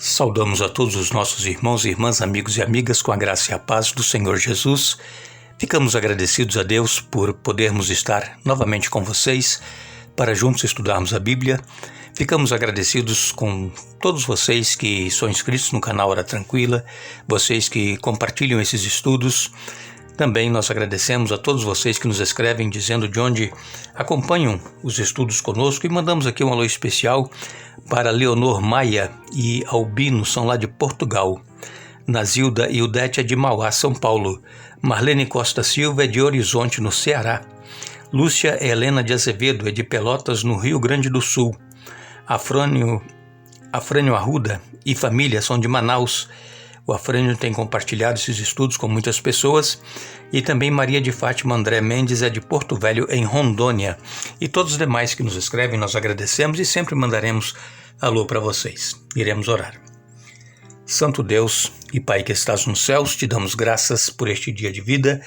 Saudamos a todos os nossos irmãos e irmãs, amigos e amigas com a graça e a paz do Senhor Jesus. Ficamos agradecidos a Deus por podermos estar novamente com vocês para juntos estudarmos a Bíblia. Ficamos agradecidos com todos vocês que são inscritos no canal Hora Tranquila, vocês que compartilham esses estudos. Também nós agradecemos a todos vocês que nos escrevem dizendo de onde acompanham os estudos conosco e mandamos aqui um alô especial para Leonor Maia e Albino, são lá de Portugal. Nazilda e Udete é de Mauá, São Paulo. Marlene Costa Silva é de Horizonte, no Ceará. Lúcia Helena de Azevedo é de Pelotas, no Rio Grande do Sul. Afrânio Arruda e família são de Manaus. O Afrânio tem compartilhado esses estudos com muitas pessoas. E também Maria de Fátima André Mendes é de Porto Velho, em Rondônia. E todos os demais que nos escrevem, nós agradecemos e sempre mandaremos alô para vocês. Iremos orar. Santo Deus e Pai que estás nos céus, te damos graças por este dia de vida,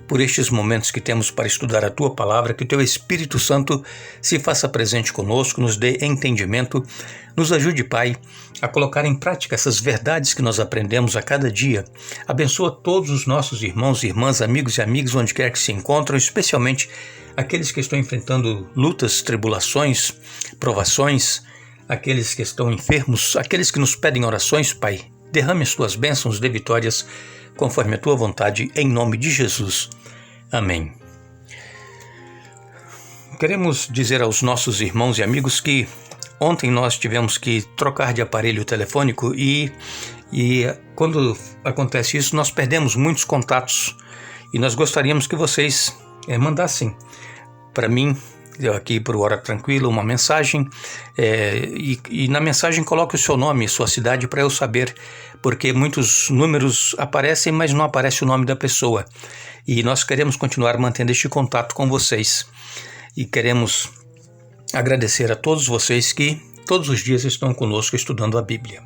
por estes momentos que temos para estudar a Tua Palavra, que o Teu Espírito Santo se faça presente conosco, nos dê entendimento, nos ajude, Pai, a colocar em prática essas verdades que nós aprendemos a cada dia. Abençoa todos os nossos irmãos e irmãs, amigos e amigas, onde quer que se encontram, especialmente aqueles que estão enfrentando lutas, tribulações, provações, aqueles que estão enfermos, aqueles que nos pedem orações, Pai. Derrame as Tuas bênçãos de vitórias, conforme a Tua vontade, em nome de Jesus. Amém. Queremos dizer aos nossos irmãos e amigos que ontem nós tivemos que trocar de aparelho telefônico e quando acontece isso, nós perdemos muitos contatos e nós gostaríamos que vocês mandassem para mim, aqui para o Hora Tranquila, uma mensagem e na mensagem coloque o seu nome e sua cidade para eu saber, porque muitos números aparecem, mas não aparece o nome da pessoa. E nós queremos continuar mantendo este contato com vocês. E queremos agradecer a todos vocês que todos os dias estão conosco estudando a Bíblia.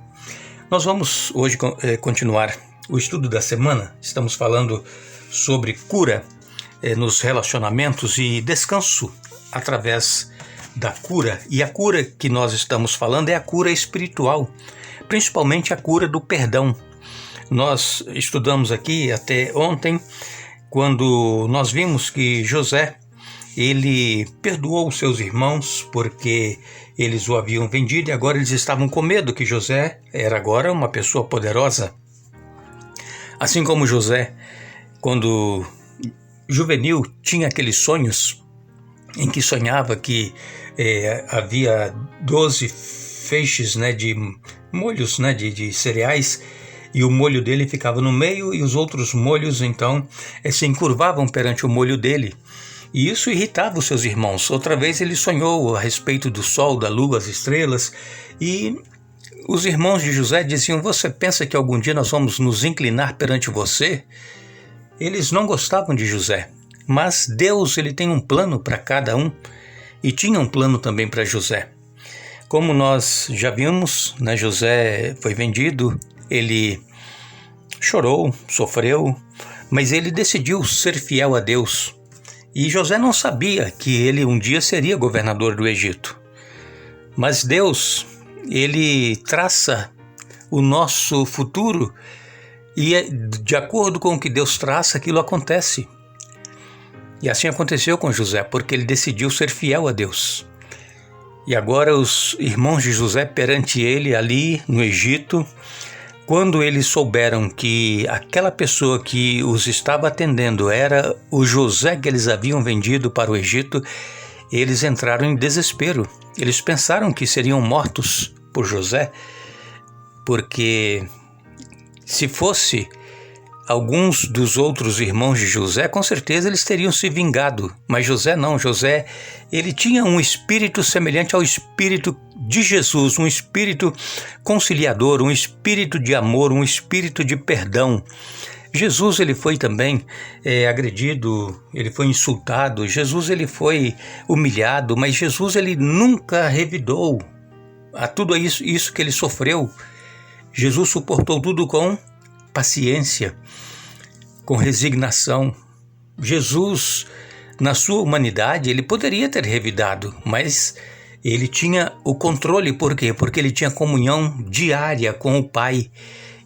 Nós vamos hoje continuar o estudo da semana. Estamos falando sobre cura nos relacionamentos e descanso através da cura. E a cura que nós estamos falando é a cura espiritual, principalmente a cura do perdão. Nós estudamos aqui até ontem, quando nós vimos que José, ele perdoou os seus irmãos porque eles o haviam vendido e agora eles estavam com medo que José era agora uma pessoa poderosa. Assim como José, quando juvenil, tinha aqueles sonhos em que sonhava que havia 12 feixes de molhos de cereais e o molho dele ficava no meio e os outros molhos então se encurvavam perante o molho dele. E isso irritava os seus irmãos. Outra vez ele sonhou a respeito do sol, da lua, as estrelas e os irmãos de José diziam: você pensa que algum dia nós vamos nos inclinar perante você? Eles não gostavam de José. Mas Deus, ele tem um plano para cada um e tinha um plano também para José. Como nós já vimos, José foi vendido, ele chorou, sofreu, mas ele decidiu ser fiel a Deus. E José não sabia que ele um dia seria governador do Egito. Mas Deus, ele traça o nosso futuro e de acordo com o que Deus traça, aquilo acontece. E assim aconteceu com José, porque ele decidiu ser fiel a Deus. E agora os irmãos de José perante ele ali no Egito, quando eles souberam que aquela pessoa que os estava atendendo era o José que eles haviam vendido para o Egito, eles entraram em desespero. Eles pensaram que seriam mortos por José, porque se fosse alguns dos outros irmãos de José, com certeza eles teriam se vingado, mas José não. José, ele tinha um espírito semelhante ao espírito de Jesus, um espírito conciliador, um espírito de amor, um espírito de perdão. Jesus, ele foi também agredido, ele foi insultado, Jesus, ele foi humilhado, mas Jesus, ele nunca revidou a tudo isso que ele sofreu. Jesus suportou tudo com paciência, com resignação. Jesus, na sua humanidade, ele poderia ter revidado, mas Ele tinha o controle, por quê? Porque ele tinha comunhão diária com o Pai.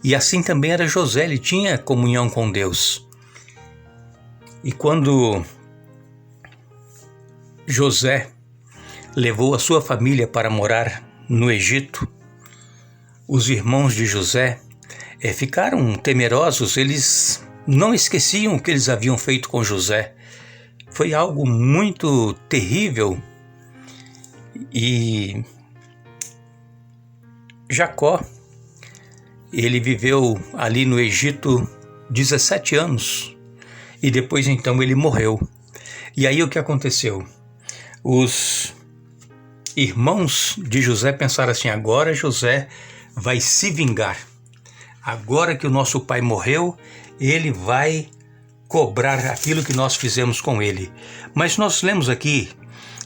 E assim também era José, ele tinha comunhão com Deus. E quando José levou a sua família para morar no Egito, os irmãos de José ficaram temerosos, eles não esqueciam o que eles haviam feito com José. Foi algo muito terrível. E Jacó, ele viveu ali no Egito 17 anos e depois então ele morreu. E aí o que aconteceu? Os irmãos de José pensaram assim: agora José vai se vingar. Agora que o nosso pai morreu, ele vai cobrar aquilo que nós fizemos com ele. Mas nós lemos aqui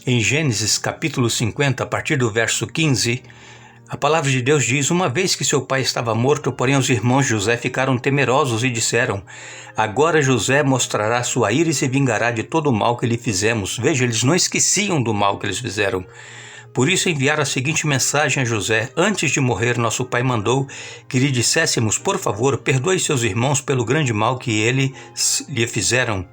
em Gênesis capítulo 50, a partir do verso 15, a palavra de Deus diz: uma vez que seu pai estava morto, porém os irmãos de José ficaram temerosos e disseram: agora José mostrará sua ira e se vingará de todo o mal que lhe fizemos. Veja, eles não esqueciam do mal que eles fizeram. Por isso enviaram a seguinte mensagem a José: antes de morrer, nosso pai mandou que lhe disséssemos: por favor, perdoe seus irmãos pelo grande mal que eles lhe fizeram,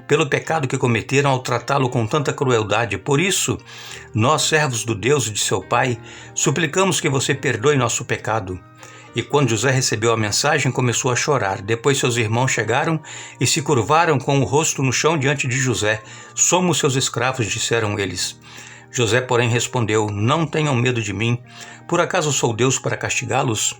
pelo pecado que cometeram ao tratá-lo com tanta crueldade. Por isso, nós, servos do Deus de seu pai, suplicamos que você perdoe nosso pecado. E quando José recebeu a mensagem, começou a chorar. Depois seus irmãos chegaram e se curvaram com o rosto no chão diante de José. Somos seus escravos, disseram eles. José, porém, respondeu: não tenham medo de mim. Por acaso sou Deus para castigá-los?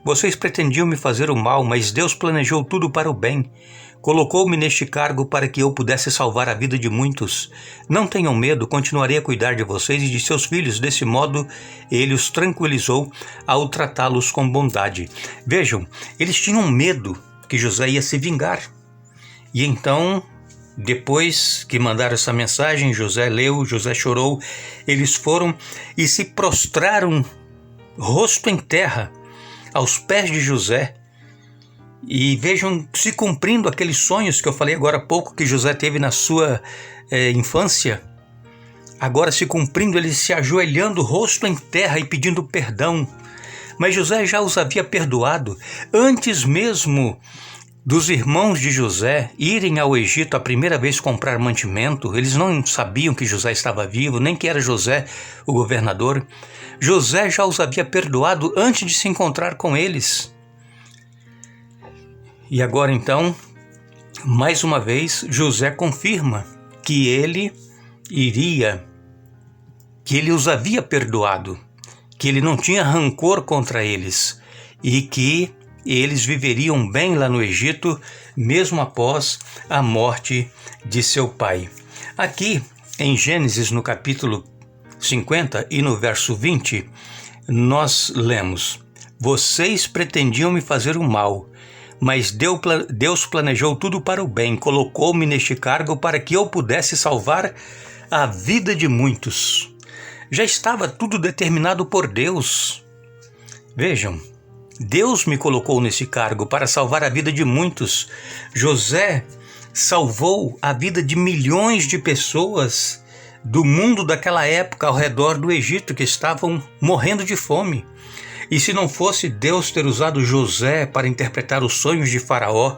Vocês pretendiam me fazer o mal, mas Deus planejou tudo para o bem. Colocou-me neste cargo para que eu pudesse salvar a vida de muitos. Não tenham medo, continuarei a cuidar de vocês e de seus filhos. Desse modo, ele os tranquilizou ao tratá-los com bondade. Vejam, eles tinham medo que José ia se vingar. E então, depois que mandaram essa mensagem, José leu, José chorou. Eles foram e se prostraram, rosto em terra, aos pés de José. E vejam, se cumprindo aqueles sonhos que eu falei agora há pouco que José teve na sua infância, agora se cumprindo, eles se ajoelhando, rosto em terra e pedindo perdão. Mas José já os havia perdoado. Antes mesmo dos irmãos de José irem ao Egito a primeira vez comprar mantimento, eles não sabiam que José estava vivo, nem que era José o governador. José já os havia perdoado antes de se encontrar com eles. E agora então, mais uma vez, José confirma que ele os havia perdoado, que ele não tinha rancor contra eles e que eles viveriam bem lá no Egito, mesmo após a morte de seu pai. Aqui, em Gênesis, no capítulo 50 e no verso 20, nós lemos: vocês pretendiam me fazer o mal, mas Deus planejou tudo para o bem, colocou-me neste cargo para que eu pudesse salvar a vida de muitos. Já estava tudo determinado por Deus. Vejam, Deus me colocou nesse cargo para salvar a vida de muitos. José salvou a vida de milhões de pessoas do mundo daquela época ao redor do Egito que estavam morrendo de fome. E se não fosse Deus ter usado José para interpretar os sonhos de Faraó,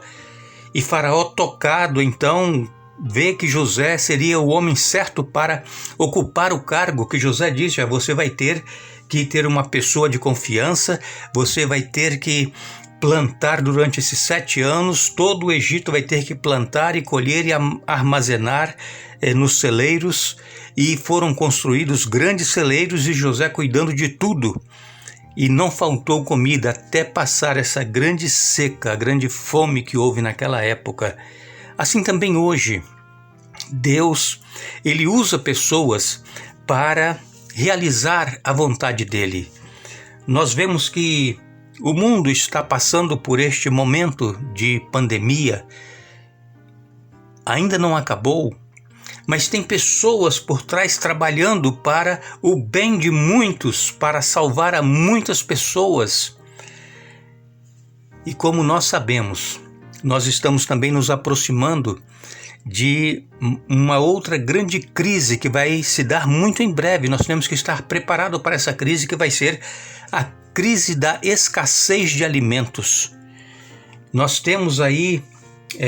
e Faraó tocado, então vê que José seria o homem certo para ocupar o cargo, que José disse: você vai ter que ter uma pessoa de confiança, você vai ter que plantar durante esses 7 anos, todo o Egito vai ter que plantar e colher e armazenar nos celeiros, e foram construídos grandes celeiros e José cuidando de tudo. E não faltou comida até passar essa grande seca, a grande fome que houve naquela época. Assim também hoje, Deus, ele usa pessoas para realizar a vontade dele. Nós vemos que o mundo está passando por este momento de pandemia. Ainda não acabou, mas tem pessoas por trás trabalhando para o bem de muitos, para salvar a muitas pessoas. E como nós sabemos, nós estamos também nos aproximando de uma outra grande crise que vai se dar muito em breve. Nós temos que estar preparados para essa crise, que vai ser a crise da escassez de alimentos. Nós temos aí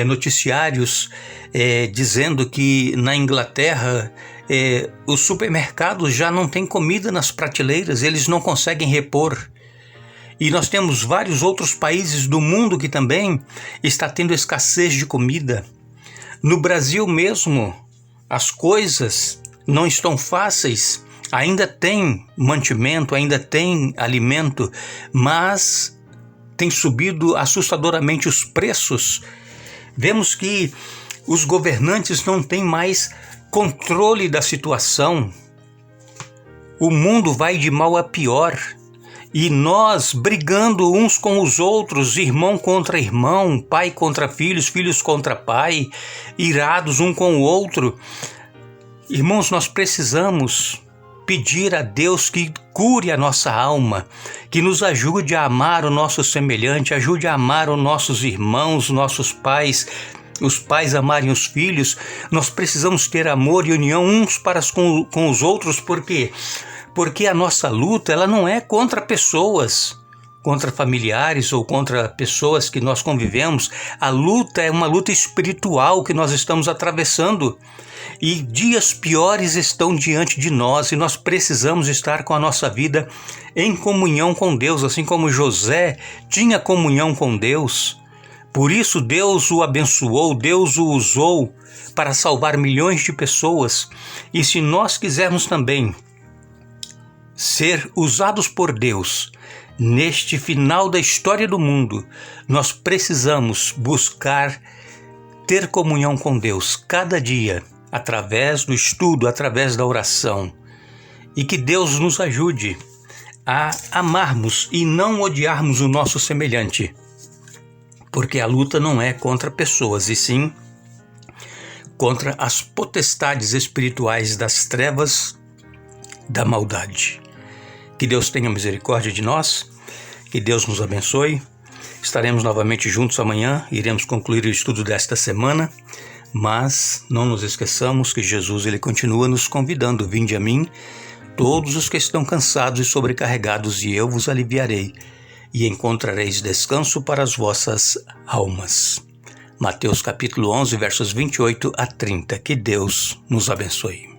noticiários dizendo que na Inglaterra os supermercados já não têm comida nas prateleiras, eles não conseguem repor. E nós temos vários outros países do mundo que também está tendo escassez de comida. No Brasil mesmo, as coisas não estão fáceis, ainda tem mantimento, ainda tem alimento, mas tem subido assustadoramente os preços. Vemos que os governantes não têm mais controle da situação. O mundo vai de mal a pior. E nós brigando uns com os outros, irmão contra irmão, pai contra filhos, filhos contra pai, irados um com o outro. Irmãos, nós precisamos pedir a Deus que cure a nossa alma, que nos ajude a amar o nosso semelhante, ajude a amar os nossos irmãos, nossos pais, os pais amarem os filhos. Nós precisamos ter amor e união uns para com os outros, porque a nossa luta ela não é contra pessoas, contra familiares ou contra pessoas que nós convivemos. A luta é uma luta espiritual que nós estamos atravessando. E dias piores estão diante de nós e nós precisamos estar com a nossa vida em comunhão com Deus, assim como José tinha comunhão com Deus. Por isso Deus o abençoou, Deus o usou para salvar milhões de pessoas. E se nós quisermos também ser usados por Deus neste final da história do mundo, nós precisamos buscar ter comunhão com Deus cada dia, através do estudo, através da oração. E que Deus nos ajude a amarmos e não odiarmos o nosso semelhante, porque a luta não é contra pessoas, e sim contra as potestades espirituais das trevas, da maldade. Que Deus tenha misericórdia de nós, que Deus nos abençoe. Estaremos novamente juntos amanhã, iremos concluir o estudo desta semana, mas não nos esqueçamos que Jesus ele continua nos convidando: vinde a mim, todos os que estão cansados e sobrecarregados, e eu vos aliviarei, e encontrareis descanso para as vossas almas. Mateus capítulo 11, versos 28 a 30. Que Deus nos abençoe.